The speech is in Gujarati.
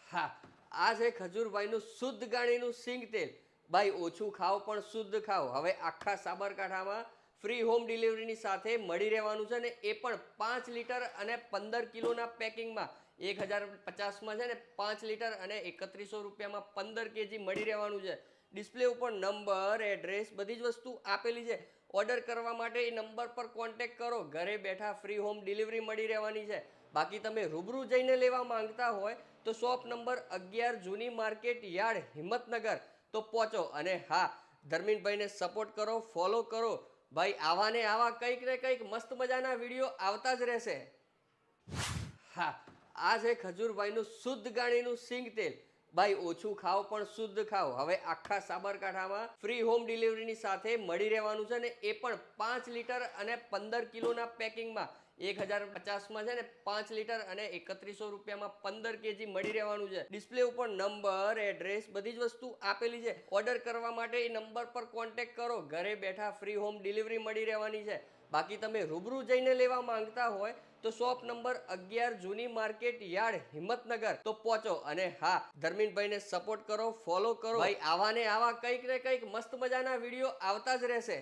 હા, આ છે ખજૂરભાઈનું શુદ્ધ ગાણીનું સિંગ તેલ. ભાઈ ઓછું ખાઓ પણ શુદ્ધ ખાઓ. હવે આખા સાબરકાંઠામાં ફ્રી હોમ ડિલિવરીની સાથે મળી રહેવાનું છે ને એ પણ 5 લીટર અને 15 કિલોના પેકિંગમાં 1050માં છે ને 5 લીટર અને 3100 રૂપિયામાં 15 કેજી મળી રહેવાનું છે. ડિસ્પ્લે ઉપર નંબર, એડ્રેસ બધી જ વસ્તુ આપેલી છે. ઓર્ડર કરવા માટે એ નંબર પર કોન્ટેક્ટ કરો. ઘરે બેઠા ફ્રી હોમ ડિલિવરી મળી રહેવાની છે. બાકી તમે રૂબરૂ જઈને લેવા માંગતા હોય તો શોપ નંબર 11 જૂની માર્કેટ યાર્ડ હિંમતનગર તો પહોંચો. અને હા, ધર્મીનભાઈને સપોર્ટ કરો, ફોલો કરો. ભાઈ આવા ને આવા કંઈક ને કંઈક મસ્ત મજાના વિડીયો આવતા જ રહેશે. હા, આ છે ખજૂરભાઈનું શુદ્ધ ગાણીનું સિંગ તેલ. ભાઈ ઓછું ખાઓ પણ શુદ્ધ ખાઓ. હવે આખા સાબરકાંઠામાં ફ્રી હોમ ડિલિવરીની સાથે મળી રહેવાનું છે ને એ પણ 5 લીટર અને 15 કિલોના પેકિંગમાં 1050માં છે ને 5 લીટર અને 3100 રૂપિયામાં 15 કેજી મળી રહેવાનું છે. ડિસ્પ્લે ઉપર નંબર, એડ્રેસ બધી જ વસ્તુ આપેલી છે. ઓર્ડર કરવા માટે એ નંબર પર કોન્ટેક્ટ કરો. ઘરે બેઠા ફ્રી હોમ ડિલિવરી મળી રહેવાની છે. બાકી તમે રૂબરૂ જઈને લેવા માંગતા હોય તો શોપ નંબર 11 જૂની માર્કેટ યાર્ડ હિંમતનગર તો પહોંચો. અને હા, ધર્મીનભાઈને સપોર્ટ કરો, ફોલો કરો. ભાઈ આવા ને આવા કંઈક ને કંઈક મસ્ત મજાના વિડીયો આવતા જ રહેશે.